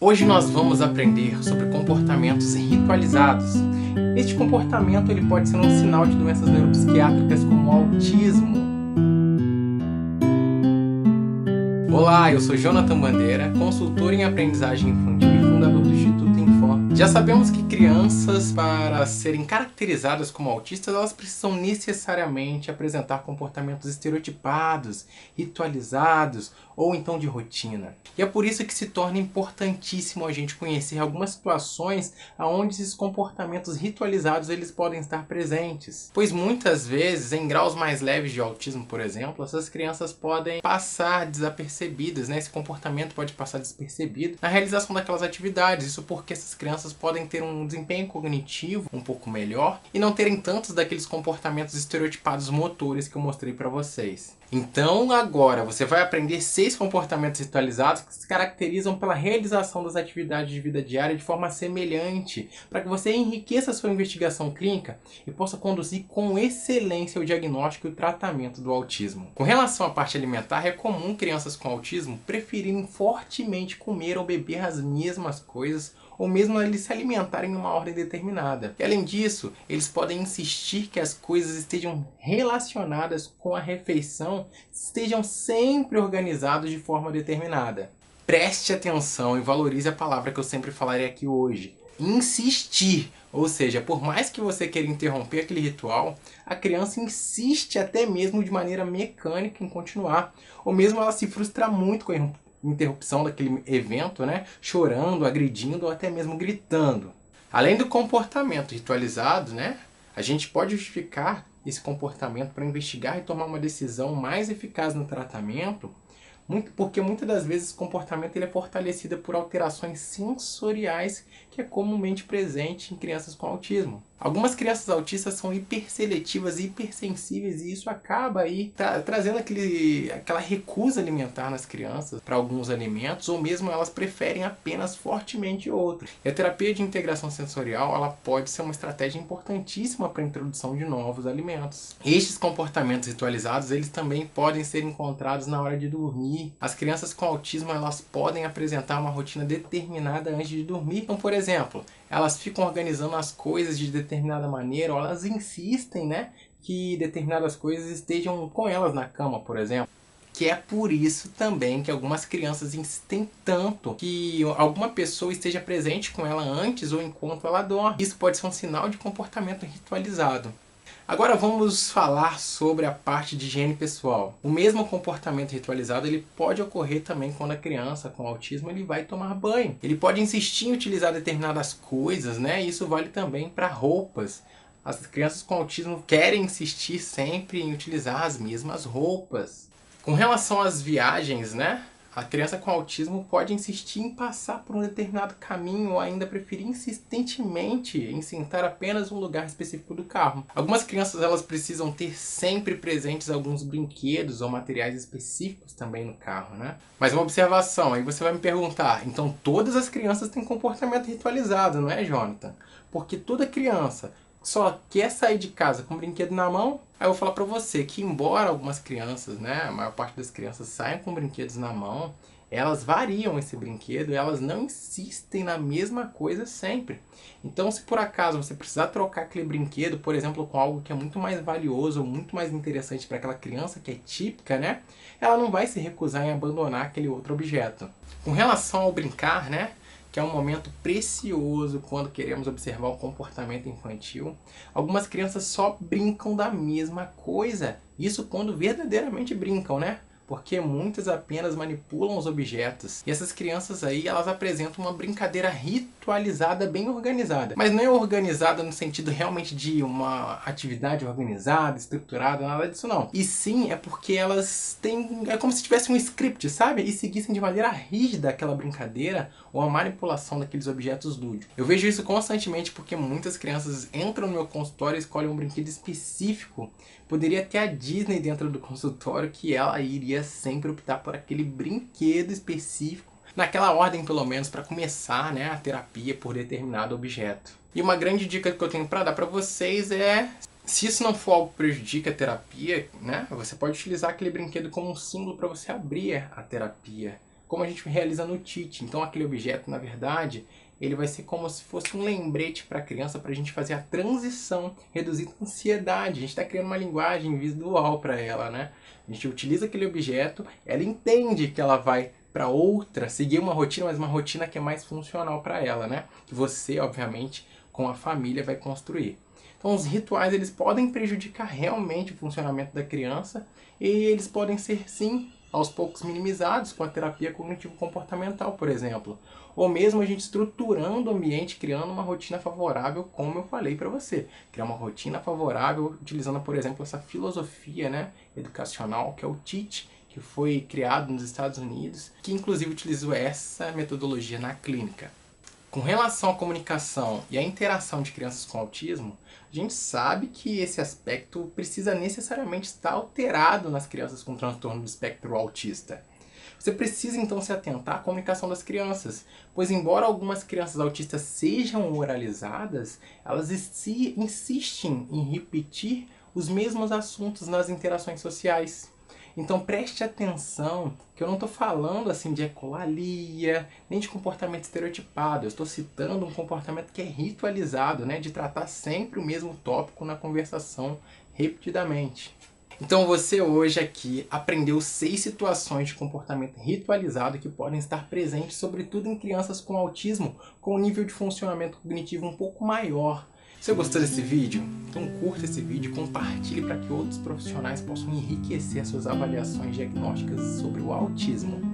Hoje nós vamos aprender sobre comportamentos ritualizados. Este comportamento ele pode ser um sinal de doenças neuropsiquiátricas como autismo. Olá, eu sou Jonathan Bandeira, consultor em aprendizagem infantil e fundador do Instituto Info. Já sabemos que crianças, para serem caracterizadas como autistas, elas precisam necessariamente apresentar comportamentos estereotipados, ritualizados ou então de rotina. E é por isso que se torna importantíssimo a gente conhecer algumas situações onde esses comportamentos ritualizados eles podem estar presentes. Pois muitas vezes, em graus mais leves de autismo, por exemplo, essas crianças podem passar desapercebidas, né? Esse comportamento pode passar despercebido na realização daquelas atividades. Isso porque essas crianças podem ter um desempenho cognitivo um pouco melhor e não terem tantos daqueles comportamentos estereotipados motores que eu mostrei para vocês. Então agora você vai aprender 6 comportamentos ritualizados que se caracterizam pela realização das atividades de vida diária de forma semelhante, para que você enriqueça a sua investigação clínica e possa conduzir com excelência o diagnóstico e o tratamento do autismo. Com relação à parte alimentar, é comum crianças com autismo preferirem fortemente comer ou beber as mesmas coisas ou mesmo eles se alimentarem em uma ordem determinada. E além disso, eles podem insistir que as coisas estejam relacionadas com a refeição, estejam sempre organizadas de forma determinada. Preste atenção e valorize a palavra que eu sempre falarei aqui hoje. Insistir. Ou seja, por mais que você queira interromper aquele ritual, a criança insiste até mesmo de maneira mecânica em continuar. Ou mesmo ela se frustra muito com a interrupção daquele evento, né? Chorando, agredindo ou até mesmo gritando. Além do comportamento ritualizado, né? A gente pode justificar esse comportamento para investigar e tomar uma decisão mais eficaz no tratamento, porque muitas das vezes esse comportamento ele é fortalecido por alterações sensoriais que é comumente presente em crianças com autismo. Algumas crianças autistas são hiperseletivas e hipersensíveis e isso acaba aí trazendo aquela recusa alimentar nas crianças para alguns alimentos ou mesmo elas preferem apenas fortemente outros. E a terapia de integração sensorial ela pode ser uma estratégia importantíssima para a introdução de novos alimentos. Estes comportamentos ritualizados eles também podem ser encontrados na hora de dormir. As crianças com autismo elas podem apresentar uma rotina determinada antes de dormir. Então, por exemplo, elas ficam organizando as coisas de determinada maneira, ou elas insistem, né, que determinadas coisas estejam com elas na cama, por exemplo. Que é por isso também que algumas crianças insistem tanto que alguma pessoa esteja presente com ela antes ou enquanto ela dorme. Isso pode ser um sinal de comportamento ritualizado. Agora vamos falar sobre a parte de higiene pessoal. O mesmo comportamento ritualizado ele pode ocorrer também quando a criança com autismo ele vai tomar banho. Ele pode insistir em utilizar determinadas coisas, né? E isso vale também para roupas. As crianças com autismo querem insistir sempre em utilizar as mesmas roupas. Com relação às viagens, né? A criança com autismo pode insistir em passar por um determinado caminho ou ainda preferir insistentemente em sentar apenas um lugar específico do carro. Algumas crianças elas precisam ter sempre presentes alguns brinquedos ou materiais específicos também no carro, né? Mas uma observação, aí você vai me perguntar, então todas as crianças têm comportamento ritualizado, não é, Jonathan? Porque toda criança só quer sair de casa com o brinquedo na mão. Aí eu vou falar pra você que embora algumas crianças, né, a maior parte das crianças saiam com brinquedos na mão, elas variam esse brinquedo e elas não insistem na mesma coisa sempre. Então se por acaso você precisar trocar aquele brinquedo, por exemplo, com algo que é muito mais valioso, muito mais interessante para aquela criança que é típica, né, ela não vai se recusar em abandonar aquele outro objeto. Com relação ao brincar, né, que é um momento precioso quando queremos observar o comportamento infantil. Algumas crianças só brincam da mesma coisa. Isso quando verdadeiramente brincam, né? Porque muitas apenas manipulam os objetos. E essas crianças aí, elas apresentam uma brincadeira ritualizada, bem organizada. Mas não é organizada no sentido realmente de uma atividade organizada, estruturada, nada disso não. E sim, é porque elas têm... é como se tivesse um script, sabe? E seguissem de maneira rígida aquela brincadeira ou a manipulação daqueles objetos lúdicos. Eu vejo isso constantemente porque muitas crianças entram no meu consultório e escolhem um brinquedo específico. Poderia ter a Disney dentro do consultório que ela iria sempre optar por aquele brinquedo específico, naquela ordem pelo menos, para começar, né, a terapia por determinado objeto. E uma grande dica que eu tenho para dar para vocês é, se isso não for algo que prejudica a terapia, né, você pode utilizar aquele brinquedo como um símbolo para você abrir a terapia. como a gente realiza no TEACH. Então aquele objeto, na verdade, ele vai ser como se fosse um lembrete para a criança, para a gente fazer a transição, reduzir a ansiedade. A gente está criando uma linguagem visual para ela, né? A gente utiliza aquele objeto, ela entende que ela vai para outra, seguir uma rotina, mas uma rotina que é mais funcional para ela, né? Que você, obviamente, com a família vai construir. Então os rituais eles podem prejudicar realmente o funcionamento da criança e eles podem ser sim aos poucos minimizados com a terapia cognitivo-comportamental, por exemplo. Ou mesmo a gente estruturando o ambiente, criando uma rotina favorável, como eu falei para você. Criar uma rotina favorável utilizando, por exemplo, essa filosofia, né, educacional, que é o TEACH, que foi criado nos Estados Unidos, que inclusive utilizou essa metodologia na clínica. Com relação à comunicação e à interação de crianças com autismo, a gente sabe que esse aspecto precisa necessariamente estar alterado nas crianças com transtorno do espectro autista. Você precisa então se atentar à comunicação das crianças, pois embora algumas crianças autistas sejam oralizadas, elas insistem em repetir os mesmos assuntos nas interações sociais. Então preste atenção que eu não estou falando assim de ecolalia, nem de comportamento estereotipado. Eu estou citando um comportamento que é ritualizado, né, de tratar sempre o mesmo tópico na conversação repetidamente. Então você hoje aqui aprendeu 6 situações de comportamento ritualizado que podem estar presentes, sobretudo em crianças com autismo, com um nível de funcionamento cognitivo um pouco maior. Você gostou desse vídeo? Então curta esse vídeo e compartilhe para que outros profissionais possam enriquecer as suas avaliações diagnósticas sobre o autismo.